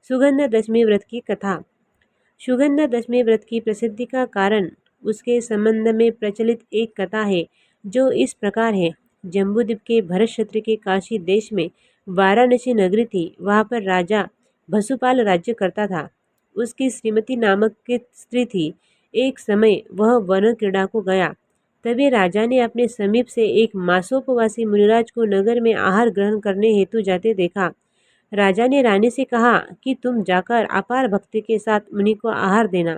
सुगंध दशमी व्रत की कथा। सुगंध दशमी व्रत की प्रसिद्धि का कारण उसके संबंध में प्रचलित एक कथा है जो इस प्रकार है। जम्बूद्वीप के भरत क्षेत्र के काशी देश में वाराणसी नगरी थी। वहाँ पर राजा भसुपाल राज्य करता था। उसकी श्रीमती नामक की स्त्री थी। एक समय वह वन क्रीड़ा को गया। तभी राजा ने अपने समीप से एक मासोपवासी मुनिराज को नगर में आहार ग्रहण करने हेतु जाते देखा। राजा ने रानी से कहा कि तुम जाकर अपार भक्ति के साथ मुनि को आहार देना।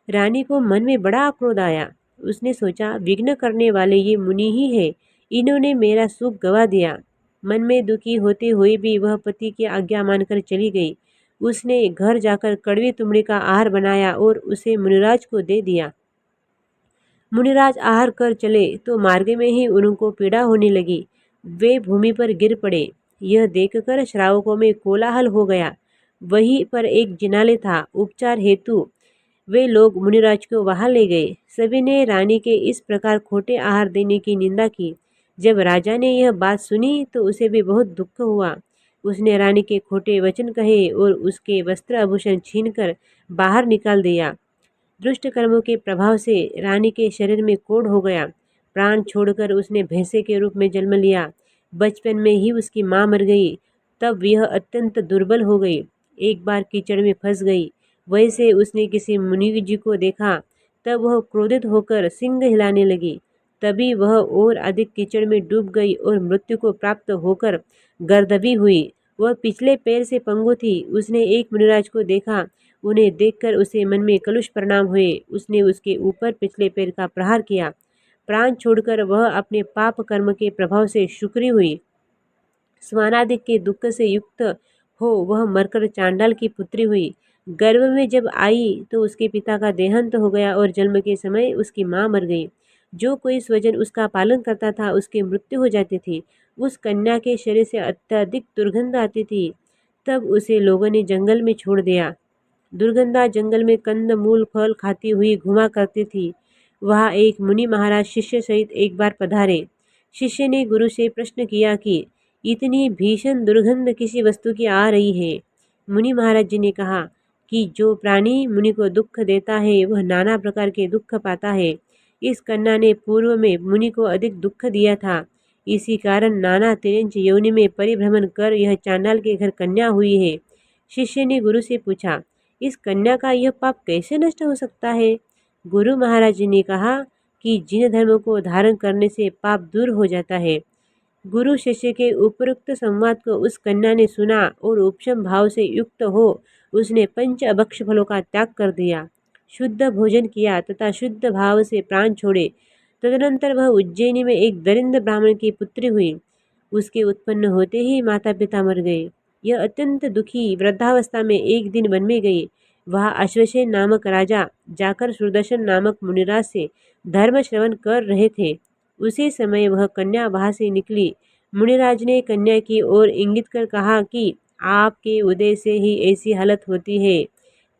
रानी को मन में बड़ा क्रोध आया। उसने सोचा, विघ्न करने वाले ये मुनि ही है, इन्होंने मेरा सुख गवा दिया। मन में दुखी होते हुए भी वह पति की आज्ञा मानकर चली गई। उसने घर जाकर कड़वी तुमड़ी का आहार बनाया और उसे मुनिराज को दे दिया। मुनिराज आहार कर चले तो मार्ग में ही उनको पीड़ा होने लगी। वे भूमि पर गिर पड़े। यह देखकर श्रावकों में कोलाहल हो गया। वहीं पर एक जिनालय था। उपचार हेतु वे लोग मुनिराज को वहां ले गए। सभी ने रानी के इस प्रकार खोटे आहार देने की निंदा की। जब राजा ने यह बात सुनी तो उसे भी बहुत दुख हुआ। उसने रानी के खोटे वचन कहे और उसके वस्त्र आभूषण छीनकर बाहर निकाल दिया। दुष्ट कर्मों के प्रभाव से रानी के शरीर में कोढ़ हो गया। प्राण छोड़कर उसने भैंसे के रूप में जन्म लिया। बचपन में ही उसकी माँ मर गई। तब यह अत्यंत दुर्बल हो गई। एक बार कीचड़ में फंस गई। वैसे उसने किसी मुनि जी को देखा। तब वह क्रोधित होकर सिंग हिलाने लगी। तभी वह और अधिक कीचड़ में डूब गई और मृत्यु को प्राप्त होकर गर्दभी हुई। वह पिछले पैर से पंगु थी। उसने एक मुनिराज को देखा। उन्हें देखकर उसे मन में कलुष परिणाम हुए। उसने उसके ऊपर पिछले पैर का प्रहार किया। प्राण छोड़कर वह अपने पाप कर्म के प्रभाव से शुक्री हुई। स्वानादिक के दुख से युक्त हो वह मरकर चांडाल की पुत्री हुई। गर्भ में जब आई तो उसके पिता का देहांत हो गया और जन्म के समय उसकी माँ मर गई। जो कोई स्वजन उसका पालन करता था उसकी मृत्यु हो जाती थी। उस कन्या के शरीर से अत्यधिक दुर्गंध आती थी। तब उसे लोगों ने जंगल में छोड़ दिया। दुर्गंधा जंगल में कंद मूल फल खाती हुई घुमा करती थी। वहाँ एक मुनि महाराज शिष्य सहित एक बार पधारे। शिष्य ने गुरु से प्रश्न किया कि इतनी भीषण दुर्गंध किसी वस्तु की आ रही है। मुनि महाराज जी ने कहा कि जो प्राणी मुनि को दुख देता है वह नाना प्रकार के दुख पाता है। इस कन्या ने पूर्व में मुनि को अधिक दुख दिया था। इसी कारण नाना तिर्यंच योनि में परिभ्रमण कर यह चांडाल के घर कन्या हुई है। शिष्य ने गुरु से पूछा, इस कन्या का यह पाप कैसे नष्ट हो सकता है? गुरु महाराज जी ने कहा कि जिन धर्म को धारण करने से पाप दूर हो जाता है। गुरु शिष्य के उपरोक्त संवाद को उस कन्या ने सुना और उपशम भाव से युक्त हो उसने पंच अभक्ष फलों का त्याग कर दिया, शुद्ध भोजन किया तथा शुद्ध भाव से प्राण छोड़े। तदनंतर वह उज्जैनी में एक दरिद्र ब्राह्मण की पुत्री हुई। उसके उत्पन्न होते ही माता पिता मर गए। यह अत्यंत दुखी वृद्धावस्था में एक दिन वन में गई। वह अश्वसेन नामक राजा जाकर सुदर्शन नामक मुनिराज से धर्म श्रवण कर रहे थे। उसी समय वह कन्या वहां से निकली। मुनिराज ने कन्या की ओर इंगित कर कहा कि आपके उदय से ही ऐसी हालत होती है।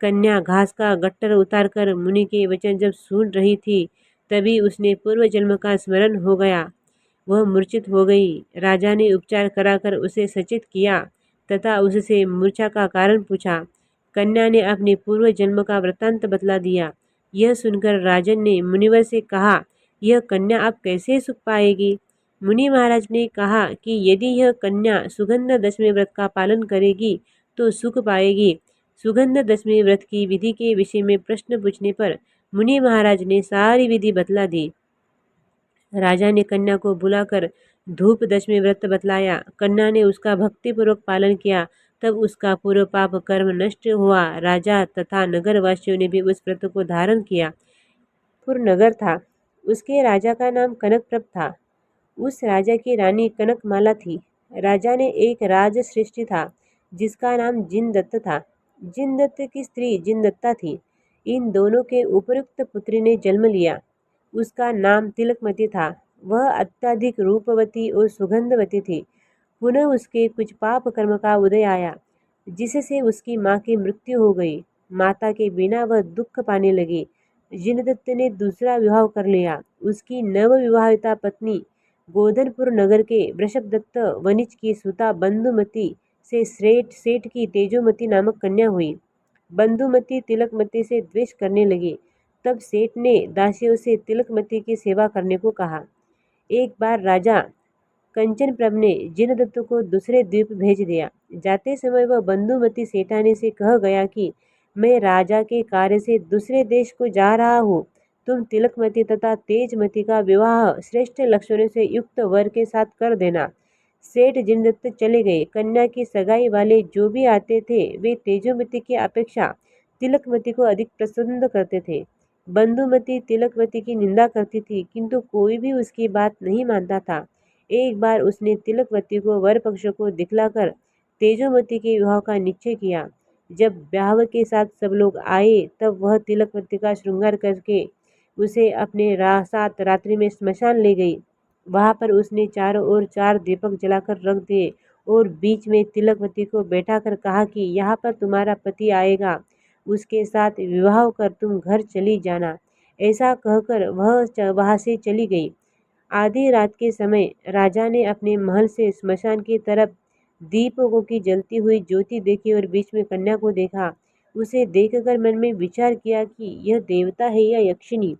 कन्या घास का गट्टर उतारकर मुनि के वचन जब सुन रही थी तभी उसने पूर्व जन्म का स्मरण हो गया। वह मूर्छित हो गई। राजा ने उपचार कराकर उसे सचेत किया तथा उससे मूर्छा का कारण पूछा। कन्या ने अपने पूर्व जन्म का वृत्तांत बतला दिया। यह सुनकर राजन ने मुनिवर से कहा, यह कन्या अब कैसे सुख पाएगी? मुनि महाराज ने कहा कि यदि यह कन्या सुगंध दशमी व्रत का पालन करेगी तो सुख पाएगी। सुगंध दशमी व्रत की विधि के विषय में प्रश्न पूछने पर मुनि महाराज ने सारी विधि बतला दी। राजा ने कन्या को बुलाकर धूप दशमी व्रत बतलाया। कन्या ने उसका भक्तिपूर्वक पालन किया। तब उसका पूर्व पाप कर्म नष्ट हुआ। राजा तथा नगरवासियों ने भी उस व्रत को धारण किया। पुर नगर था। उसके राजा का नाम कनकप्रभ था। उस राजा की रानी कनकमाला थी। राजा ने एक राज श्रेष्ठी था जिसका नाम जिनदत्त था। जिनदत्त की स्त्री जिनदत्ता थी। इन दोनों के उपयुक्त पुत्री ने जन्म लिया। उसका नाम तिलकमती था। वह अत्यधिक रूपवती और सुगंधवती थी। पुनः उसके कुछ पाप कर्म का उदय आया जिससे उसकी माँ की मृत्यु हो गई। माता के बिना वह दुख पाने लगी। जिनदत्त ने दूसरा विवाह कर लिया। उसकी नवविवाहिता पत्नी गोधनपुर नगर के वृषभदत्त वनिज की सुता बंधुमती से सेठ सेठ की तेजोमती नामक कन्या हुई। बंधुमती तिलकमती से द्वेष करने लगी। तब सेठ ने दासियों से तिलकमती की सेवा करने को कहा। एक बार राजा कंचन प्रभ ने जिनदत्त को दूसरे द्वीप भेज दिया। जाते समय वह बंधुमती सेठानी से कह गया कि मैं राजा के कार्य से दूसरे देश को जा रहा हूँ। तुम तिलकमती तथा तेजमती का विवाह श्रेष्ठ लक्षणों से युक्त वर के साथ कर देना। सेठ जिनदत्त चले गए। कन्या की सगाई वाले जो भी आते थे वे तेजोमती की अपेक्षा तिलकमती को अधिक पसंद करते थे। बंधुमती तिलकमती की निंदा करती थी, किंतु कोई भी उसकी बात नहीं मानता था। एक बार उसने तिलकमती को वर पक्ष को दिखलाकर तेजोमती के विवाह का निश्चय किया। जब ब्याह के साथ सब लोग आए तब वह तिलकमती का श्रृंगार करके उसे अपने साथ रात्रि में स्मशान ले गई। वहां पर उसने चारों ओर 4 दीपक जलाकर रख दिए और बीच में तिलकमती को बैठा कर कहा कि यहाँ पर तुम्हारा पति आएगा, उसके साथ विवाह कर तुम घर चली जाना। ऐसा कहकर वह वहां से चली गई। आधी रात के समय राजा ने अपने महल से स्मशान की तरफ दीपकों की जलती हुई ज्योति देखी और बीच में कन्या को देखा। उसे देखकर मन में विचार किया कि यह देवता है या यक्षिणी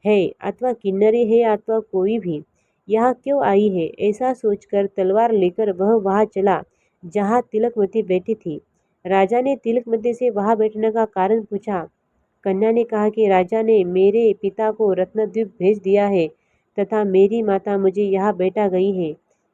है, अथवा किन्नरी है, अथवा कोई भी यहाँ क्यों आई है। ऐसा सोचकर तलवार लेकर वह वहां चला जहाँ तिलकमती बैठी थी। राजा ने तिलकमती से वहां बैठने का कारण पूछा। कन्या ने कहा कि राजा ने मेरे पिता को रत्नद्वीप भेज दिया है तथा मेरी माता मुझे यहाँ बैठा गई है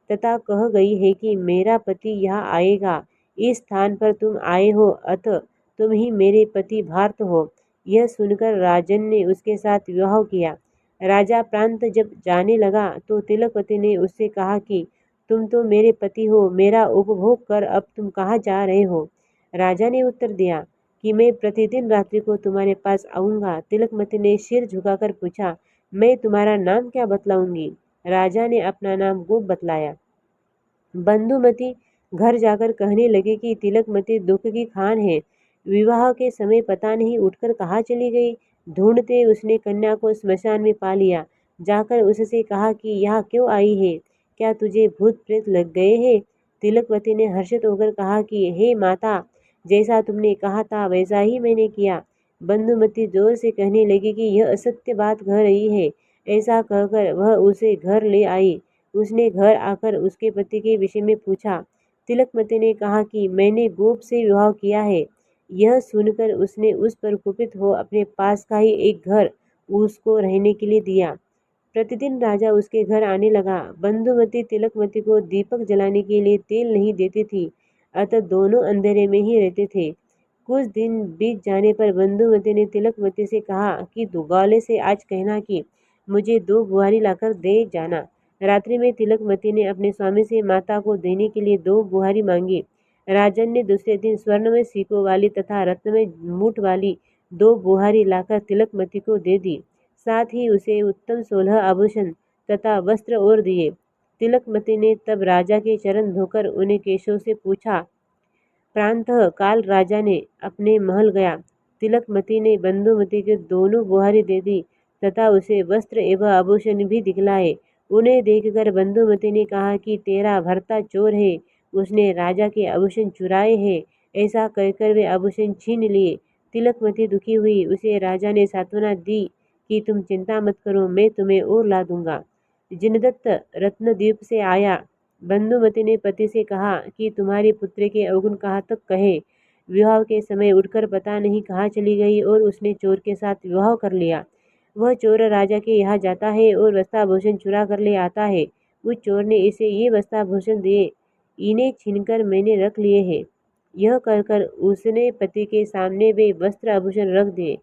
तथा कह गई है कि मेरा पति यहाँ आएगा। इस स्थान पर तुम आए हो, अतः तुम ही मेरे पति भार्त हो। यह सुनकर राजन ने उसके साथ विवाह किया। राजा प्रांत जब जाने लगा तो तिलकवती ने उससे कहा कि तुम तो मेरे पति हो, मेरा उपभोग कर अब तुम कहाँ जा रहे हो। राजा ने उत्तर दिया कि मैं प्रतिदिन रात्रि को तुम्हारे पास आऊँगा। तिलकमती ने सिर झुकाकर पूछा, मैं तुम्हारा नाम क्या बतलाऊंगी। राजा ने अपना नाम गोप बतलाया। बंधुमती घर जाकर कहने लगे कि तिलकमती दुख की खान है, विवाह के समय पता नहीं उठकर कहाँ चली गई। ढूंढते उसने कन्या को स्मशान में पा लिया। जाकर उससे कहा कि यहाँ क्यों आई है, क्या तुझे भूत प्रेत लग गए हैं। तिलकवती ने हर्षित होकर कहा कि हे माता, जैसा तुमने कहा था वैसा ही मैंने किया। बंधुमती जोर से कहने लगी कि यह असत्य बात कह रही है। ऐसा कहकर वह उसे घर ले आई। उसने घर आकर उसके पति के विषय में पूछा। तिलकमती ने कहा कि मैंने गोप से विवाह किया है। यह सुनकर उसने उस पर कुपित हो अपने पास का ही एक घर उसको रहने के लिए दिया। प्रतिदिन राजा उसके घर आने लगा। बंधुमती तिलकमती को दीपक जलाने के लिए तेल नहीं देती थी, अतः दोनों अंधेरे में ही रहते थे। कुछ दिन बीत जाने पर बंधुमती ने तिलकमती से कहा कि दुगाले से आज कहना कि मुझे 2 बुहारी लाकर दे जाना। रात्रि में तिलकमती ने अपने स्वामी से माता को देने के लिए 2 बुहारी मांगी। राजन ने दूसरे दिन स्वर्ण में सिक्कों वाली तथा रत्न में मूठ वाली 2 बुहारी लाकर तिलकमती को दे दी। साथ ही उसे उत्तम 16 आभूषण तथा वस्त्र और दिए। तिलकमती ने तब राजा के चरण धोकर उन्हें केशव से पूछा। प्रातः काल राजा ने अपने महल गया। तिलकमती ने बंधुमती के दोनों बुहारी दे दी तथा उसे वस्त्र एवं आभूषण भी दिखलाए। उन्हें देखकर बंधुमती ने कहा कि तेरा भर्ता चोर है, उसने राजा के आभूषण चुराए हैं। ऐसा कहकर वे आभूषण छीन लिए। तिलकमती दुखी हुई। उसे राजा ने सांत्वना दी कि तुम चिंता मत करो, मैं तुम्हें और ला दूंगा। जिनदत्त रत्नद्वीप से आया। बंधुमती ने पति से कहा कि तुम्हारी पुत्री के अवगुण कहाँ तक कहे। विवाह के समय उठकर पता नहीं कहाँ चली गई और उसने चोर के साथ विवाह कर लिया। वह चोर राजा के यहाँ जाता है और वस्त्राभूषण चुरा कर ले आता है। उस चोर ने इसे ये वस्त्राभूषण दिए, इन्हें छीनकर मैंने रख लिए हैं। यह कहकर उसने पति के सामने वे वस्त्र आभूषण रख दिए।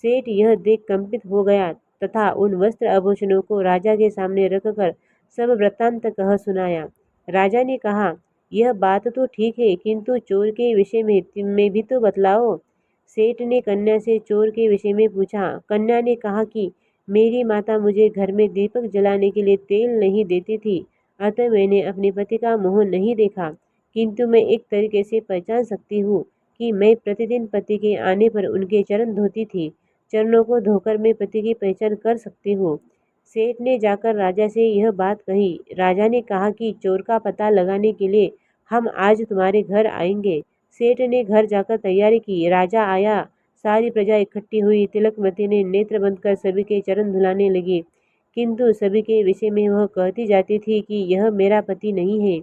सेठ यह देख कंपित हो गया तथा उन वस्त्र आभूषणों को राजा के सामने रखकर सब वृत्तांत कह सुनाया। राजा ने कहा, यह बात तो ठीक है, किंतु चोर के विषय में भी तो बतलाओ। सेठ ने कन्या से चोर के विषय में पूछा। कन्या ने कहा कि मेरी माता मुझे घर में दीपक जलाने के लिए तेल नहीं देती थी, अतः मैंने अपने पति का मुँह नहीं देखा, किंतु मैं एक तरीके से पहचान सकती हूँ कि मैं प्रतिदिन पति के आने पर उनके चरण धोती थी। चरणों को धोकर मैं पति की पहचान कर सकती हूँ। सेठ ने जाकर राजा से यह बात कही। राजा ने कहा कि चोर का पता लगाने के लिए हम आज तुम्हारे घर आएंगे। सेठ ने घर जाकर तैयारी की। राजा आया, सारी प्रजा इकट्ठी हुई। तिलकमती ने नेत्र बंद कर सभी के चरण धुलाने लगी, किंतु सभी के विषय में वह कहती जाती थी कि यह मेरा पति नहीं है।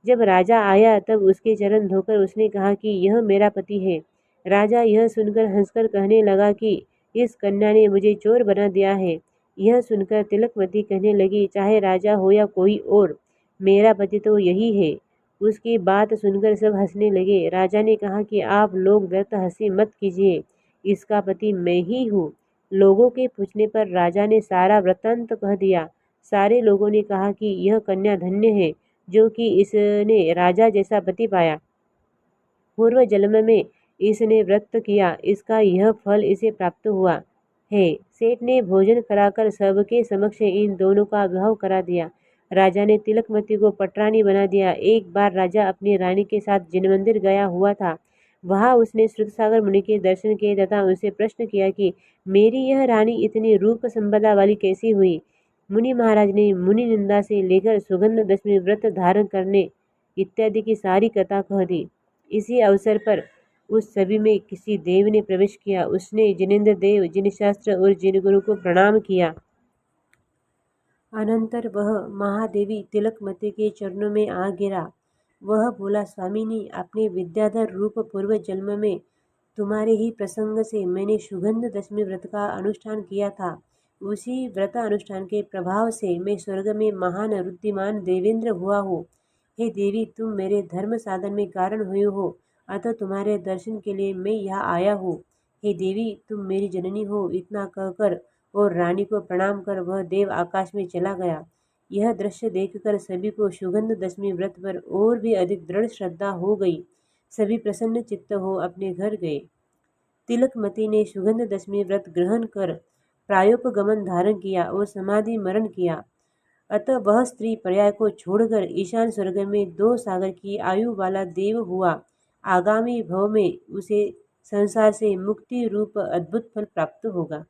जब राजा आया तब उसके चरण धोकर उसने कहा कि यह मेरा पति है। राजा यह सुनकर हंसकर कहने लगा कि इस कन्या ने मुझे चोर बना दिया है। यह सुनकर तिलकमती कहने लगी, चाहे राजा हो या कोई और, मेरा पति तो यही है। उसकी बात सुनकर सब हंसने लगे। राजा ने कहा कि आप लोग व्यर्थ हंसी मत कीजिए, इसका पति मैं ही हूँ। लोगों के पूछने पर राजा ने सारा वृत्तांत कह दिया। सारे लोगों ने कहा कि यह कन्या धन्य है जो कि इसने राजा जैसा पति पाया। पूर्व जन्म में इसने व्रत किया, इसका यह फल इसे प्राप्त हुआ है। सेठ ने भोजन कराकर सबके समक्ष इन दोनों का विवाह करा दिया। राजा ने तिलकमती को पटरानी बना दिया। एक बार राजा अपनी रानी के साथ जिन मंदिर गया हुआ था। वहां उसने श्रुतसागर मुनि के दर्शन किए तथा उनसे प्रश्न किया कि मेरी यह रानी इतनी रूप संपदा वाली कैसी हुई। मुनि महाराज ने मुनि निंदा से लेकर सुगंध दशमी व्रत धारण करने इत्यादि की सारी कथा कह दी। इसी अवसर पर उस सभी में किसी देव ने प्रवेश किया। उसने जिनेन्द्र देव, जिन शास्त्र और जिन गुरु को प्रणाम किया। अनंतर वह महादेवी तिलकमती के चरणों में आ गिरा। वह बोला, स्वामिनी, अपने विद्याधर रूप पूर्व जन्म में तुम्हारे ही प्रसंग से मैंने सुगंध दशमी व्रत का अनुष्ठान किया था। उसी व्रत अनुष्ठान के प्रभाव से मैं स्वर्ग में महान रुद्धिमान देवेंद्र हुआ हूँ। हे देवी, तुम मेरे धर्म साधन में कारण हुई हो, अतः तुम्हारे दर्शन के लिए मैं यहाँ आया हूँ। हे देवी, तुम मेरी जननी हो। इतना कहकर और रानी को प्रणाम कर वह देव आकाश में चला गया। यह दृश्य देखकर सभी को सुगंध दशमी व्रत पर और भी अधिक दृढ़ श्रद्धा हो गई। सभी प्रसन्न चित्त हो अपने घर गए। तिलकमती ने सुगंध दशमी व्रत ग्रहण कर प्रायोपगमन धारण किया और समाधि मरण किया। अतः वह स्त्री पर्याय को छोड़कर ईशान स्वर्ग में 2 सागर की आयु वाला देव हुआ। आगामी भव में उसे संसार से मुक्ति रूप अद्भुत फल प्राप्त होगा।